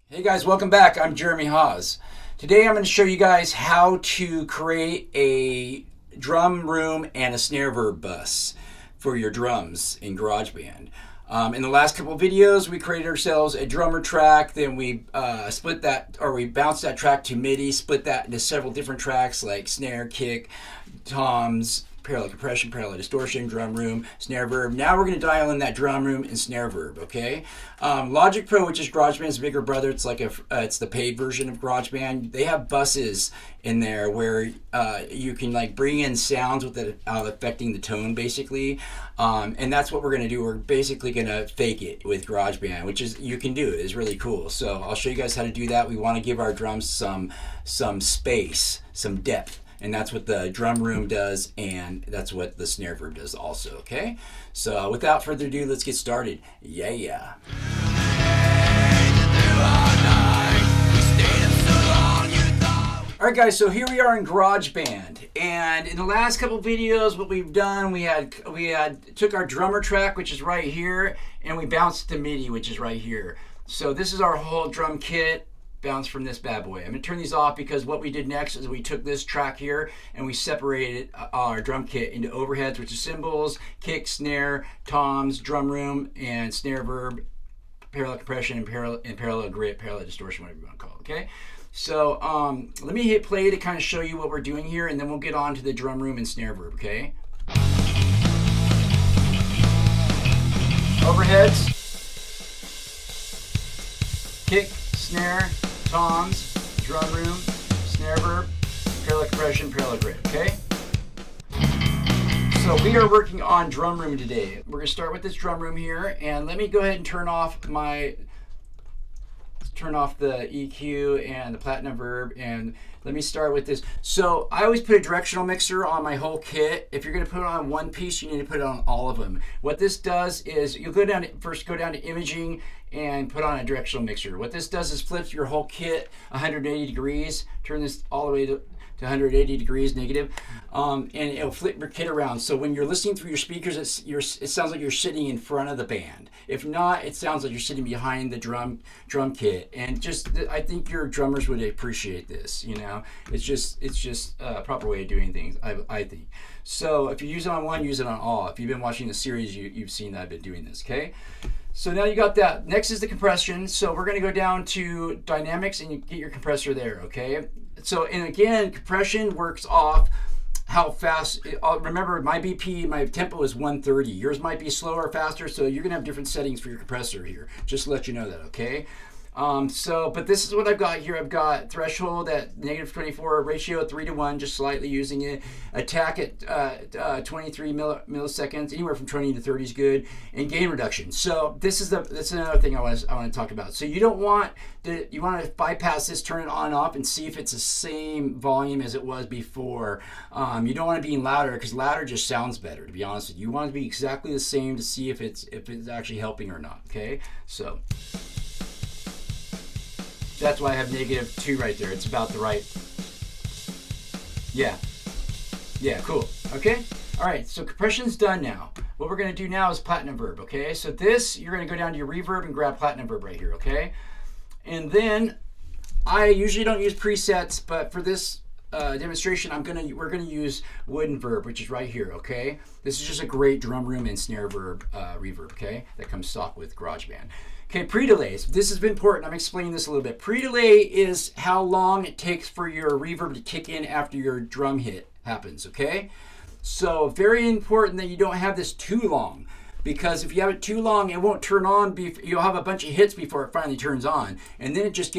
Hey guys, welcome back. I'm Jeremy Haws. Today I'm going to show you guys how to create a drum room and a snare verb bus for your drums in GarageBand. In the last couple of videos, we created ourselves a drummer track. Then we split that, or we bounced that track to MIDI, split that into several different tracks like snare, kick, toms, parallel compression, parallel distortion, drum room, snare verb. Now we're going to dial in that drum room and snare verb, okay? Logic Pro, which is GarageBand's bigger brother, it's like it's the paid version of GarageBand. They have buses in there where you can like bring in sounds without affecting the tone, basically. And that's what we're going to do. We're basically going to fake it with GarageBand, which is you can do. It's really cool. So I'll show you guys how to do that. We want to give our drums some space, some depth. And that's what the drum room does, and that's what the snare verb does also, okay? So without further ado, let's get started. Yeah. Alright guys, so here we are in GarageBand, and in the last couple videos what we've done, we took our drummer track, which is right here, and we bounced to MIDI, which is right here. So this is our whole drum kit. Bounce from this bad boy. I'm going to turn these off because what we did next is we took this track here and we separated our drum kit into overheads, which is cymbals, kick, snare, toms, drum room, and snare verb, parallel compression, and parallel grit, parallel distortion, whatever you want to call it, okay? So let me hit play to kind of show you what we're doing here, and then we'll get on to the drum room and snare verb, okay? Overheads, kick, snare, toms, drum room, snare verb, parallel compression, parallel grit, okay? So we are working on drum room today. We're gonna start with this drum room here, and let me go ahead and turn off the EQ and the platinum verb, and let me start with this. So I always put a directional mixer on my whole kit. If you're gonna put it on one piece, you need to put it on all of them. What this does is you'll go down to imaging and put on a directional mixer. What this does is flips your whole kit 180 degrees, turn this all the way to 180 degrees negative, and it'll flip your kit around. So when you're listening through your speakers, it sounds like you're sitting in front of the band. If not, it sounds like you're sitting behind the drum kit. And I think your drummers would appreciate this. You know, it's just a proper way of doing things. I think. So if you use it on one, use it on all. If you've been watching the series, you've seen that I've been doing this. Okay. So now you got that. Next is the compression. So we're going to go down to dynamics and you get your compressor there, okay? So, and again, compression works off how fast. Remember, my BP, my tempo is 130. Yours might be slower or faster, so you're going to have different settings for your compressor here. Just to let you know that, okay? But this is what I've got here. I've got threshold at -24, ratio at 3:1, just slightly using it. Attack at 23 milliseconds, anywhere from 20 to 30 is good, and gain reduction. So that's another thing I want to talk about. So you want to bypass this, turn it on and off, and see if it's the same volume as it was before. You don't want to be louder because louder just sounds better. To be honest with you, you want it to be exactly the same to see if it's actually helping or not. Okay, so. That's why I have -2 right there. It's about the right. Yeah, cool. Okay, all right, so compression's done now. What we're gonna do now is platinum verb, okay? So this, you're gonna go down to your reverb and grab platinum verb right here, okay? And then, I usually don't use presets, but for this demonstration, we're gonna use wooden verb, which is right here, okay? This is just a great drum room and snare verb reverb, okay? That comes stock with GarageBand. Okay, pre-delays. This is important. I'm explaining this a little bit. Pre-delay is how long it takes for your reverb to kick in after your drum hit happens, okay? So very important that you don't have this too long, because if you have it too long, it won't turn on. You'll have a bunch of hits before it finally turns on, and then it just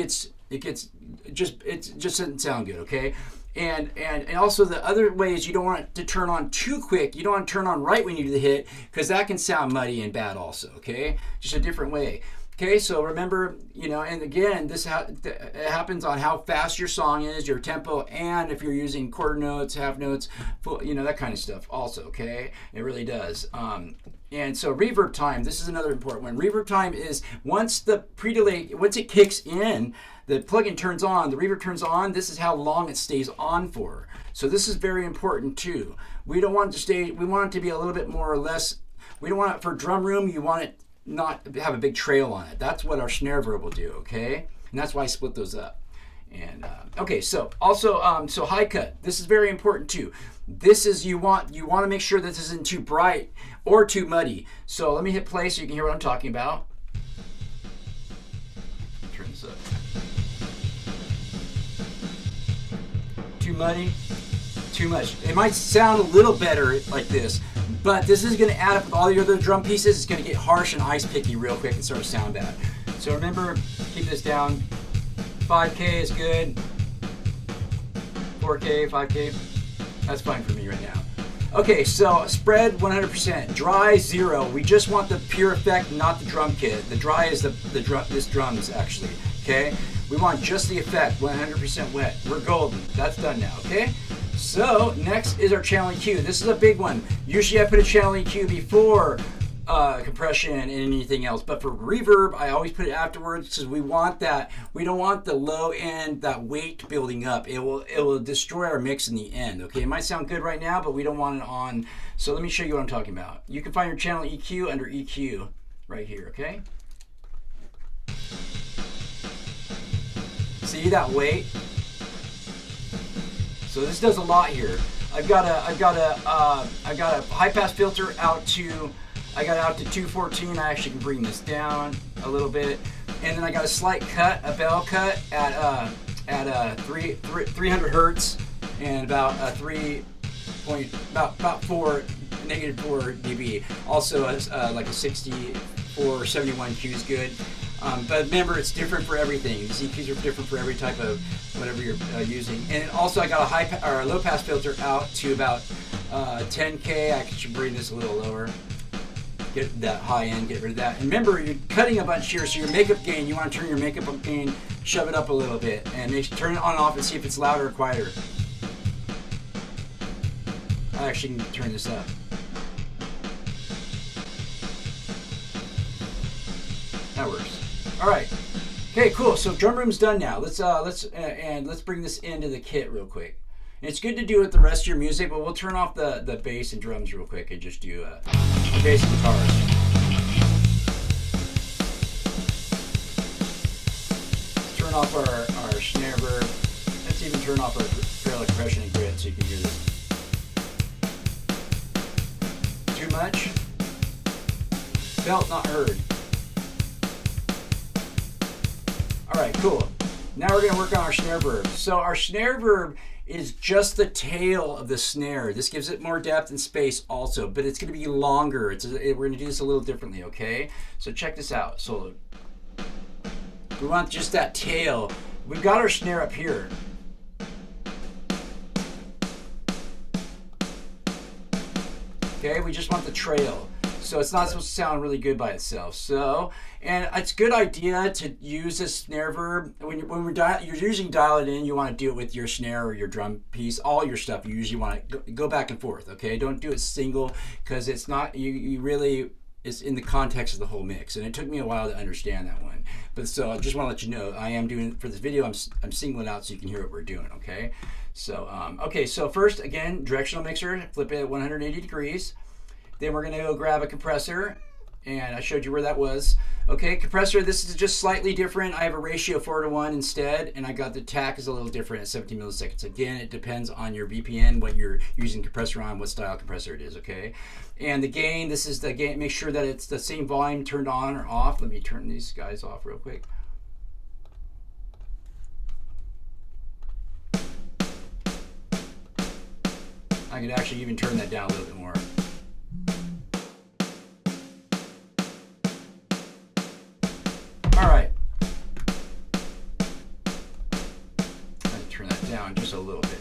doesn't sound good, okay? And also the other way is you don't want it to turn on too quick. You don't want to turn on right when you do the hit, because that can sound muddy and bad also, okay? Just a different way. Okay, so remember, and again, this it happens on how fast your song is, your tempo, and if you're using quarter notes, half notes, full, that kind of stuff also, okay? It really does. And so reverb time, this is another important one. Reverb time is once it kicks in, the plugin turns on, the reverb turns on, this is how long it stays on for. So this is very important too. We don't want it to stay, we want it to be a little bit more or less, we don't want it for drum room, you want it not have a big trail on it. That's what our snare verb will do, okay? and that's why I split those up. And okay, so also so high cut. This is very important too. This is you want to make sure that this isn't too bright or too muddy. So let me hit play so you can hear what I'm talking about. Turn this up. Too muddy, too much. It might sound a little better like this, but this is going to add up with all the other drum pieces. It's going to get harsh and ice picky real quick and start to sound bad. So remember, keep this down. 5K is good. 4K, 5K. That's fine for me right now. Okay, so spread 100%. Dry 0. We just want the pure effect, not the drum kit. The dry is this drums actually. Okay. We want just the effect, 100% wet. We're golden. That's done now. Okay. So next is our channel EQ. This is a big one. Usually I put a channel EQ before compression and anything else, but for reverb I always put it afterwards because we want that. We don't want the low end, that weight building up. It will destroy our mix in the end. Okay, it might sound good right now, but we don't want it on. So let me show you what I'm talking about. You can find your channel EQ under EQ right here. Okay, see that weight? So this does a lot here. I've got a high pass filter out to. I got it out to 214. I actually can bring this down a little bit, and then I got a slight cut, a bell cut at 300 hertz, and about a about 4 dB. Also, like a 6471 Q is good. But remember, it's different for everything. These EQs are different for every type of whatever you're using. And also, I got a low pass filter out to about 10K. I should bring this a little lower. Get that high end, get rid of that. And remember, you're cutting a bunch here, so your makeup gain, you want to turn your makeup gain, shove it up a little bit, and turn it on and off and see if it's louder or quieter. I actually can turn this up. That works. All right. Okay, cool. So drum room's done now. Let's bring this into the kit real quick. It's good to do with the rest of your music, but we'll turn off the bass and drums real quick and just do the bass and guitars. Turn off our snare verb. Let's even turn off our parallel compression and grid so you can hear this. Too much? Felt, not heard. All right, cool. Now we're going to work on our snare verb. So our snare verb is just the tail of the snare. This gives it more depth and space also, but it's going to be longer. We're going to do this a little differently, okay? So check this out. So we want just that tail. We've got our snare up here. Okay, we just want the trail. So it's not supposed to sound really good by itself. So, and it's a good idea to use this snare verb. When you're usually dial it in, you want to do it with your snare or your drum piece, all your stuff. You usually want to go back and forth, okay? Don't do it single, because it's not, you really, it's in the context of the whole mix. And it took me a while to understand that one. But so I just want to let you know, I am doing, for this video, I'm singling out so you can hear what we're doing, okay? So, okay, so first, again, directional mixer, flip it at 180 degrees. Then we're going to go grab a compressor, and I showed you where that was. Okay, compressor, this is just slightly different. I have a ratio 4:1 instead, and I got the tack is a little different at 17 milliseconds. Again, it depends on your BPN, what you're using compressor on, what style compressor it is, okay? And the gain, this is the gain. Make sure that it's the same volume turned on or off. Let me turn these guys off real quick. I could actually even turn that down a little bit more. All right. Turn that down just a little bit.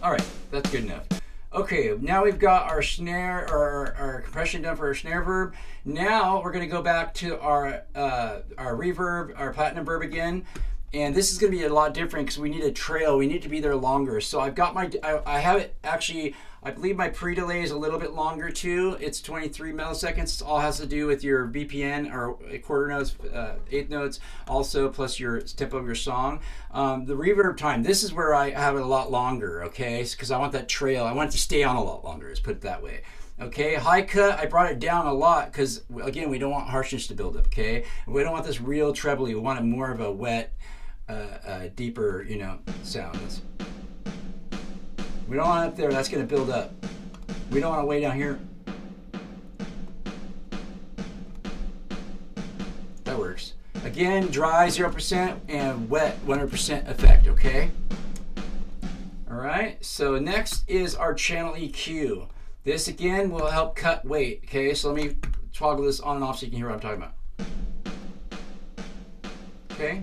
All right, that's good enough. Okay, now we've got our snare, or our compression done for our snare verb. Now we're going to go back to our reverb, our platinum verb again. And this is going to be a lot different because we need a trail. We need to be there longer. So I've got my, I have it actually, I believe my pre-delay is a little bit longer too. It's 23 milliseconds. It all has to do with your BPN or quarter notes, eighth notes, also plus your tempo of your song. The reverb time, this is where I have it a lot longer, okay? Because I want that trail. I want it to stay on a lot longer, let's put it that way. Okay, high cut, I brought it down a lot because, again, we don't want harshness to build up, okay? We don't want this real trebly. We want more of a wet, deeper, you know, sound. We don't want it up there. That's going to build up. We don't want it way down here. That works. Again, dry 0% and wet 100% effect, okay? All right, so next is our channel EQ. This again will help cut weight, okay? So let me toggle this on and off so you can hear what I'm talking about. Okay?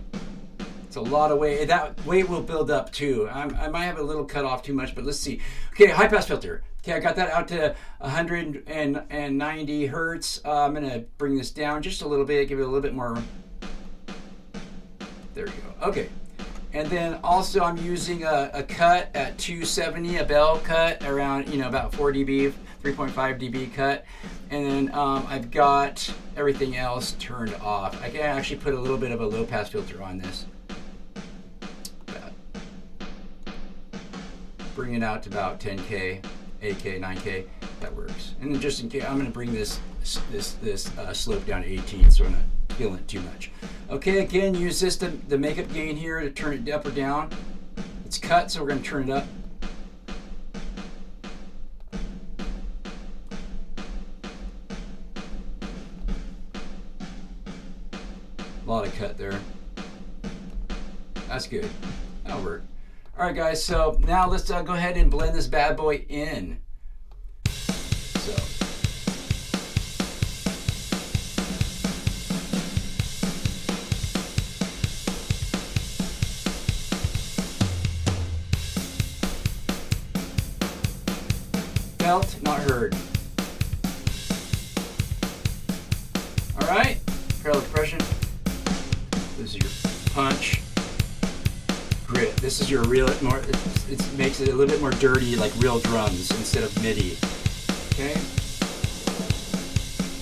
It's a lot of weight. That weight will build up too. I might have a little cut off too much, but let's see. Okay, high pass filter. Okay, I got that out to 190 hertz. I'm gonna bring this down just a little bit, give it a little bit more. There we go. Okay. And then also I'm using a cut at 270, a bell cut around, you know, about 4 dB, 3.5 dB cut. And then I've got everything else turned off. I can actually put a little bit of a low pass filter on this. Bring it out to about 10K, 8K, 9K, that works. And then just in case, I'm gonna bring this slope down to 18 so I'm not feeling it too much. Okay, again, use this the makeup gain here to turn it up or down. It's cut, so we're going to turn it up. A lot of cut there. That's good. That'll work. All right, guys, so now let's go ahead and blend this bad boy in. So. Felt, not heard. All right, parallel compression. This is your punch. Grit. This is your real, more. It makes it a little bit more dirty, like real drums instead of MIDI. Okay.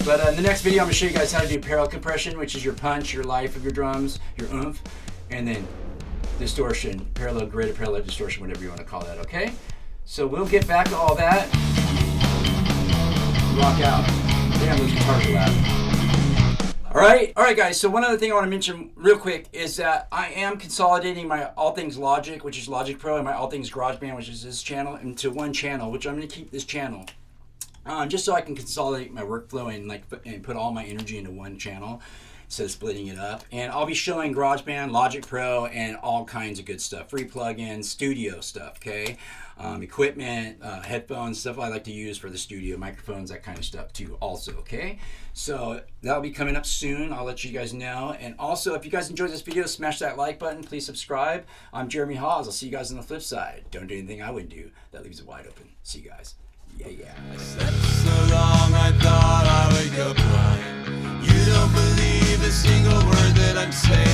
But in the next video, I'm gonna show you guys how to do parallel compression, which is your punch, your life of your drums, your oomph, and then distortion, parallel grit, or parallel distortion, whatever you want to call that. Okay. So we'll get back to all that. Rock out. Damn, those guitars are loud. All right, guys. So one other thing I want to mention real quick is that I am consolidating my All Things Logic, which is Logic Pro, and my All Things GarageBand, which is this channel, into one channel, which I'm going to keep this channel, just so I can consolidate my workflow and put all my energy into one channel instead of splitting it up. And I'll be showing GarageBand, Logic Pro, and all kinds of good stuff, free plugins, studio stuff, okay? Equipment, headphones, stuff I like to use for the studio, microphones, that kind of stuff too also, okay? So that'll be coming up soon. I'll let you guys know. And also, if you guys enjoyed this video, smash that like button. Please subscribe. I'm Jeremy Haws. I'll see you guys on the flip side. Don't do anything I wouldn't do. That leaves it wide open. See you guys. Yeah. I slept so long I thought I would go blind. You don't believe a single word that I'm saying.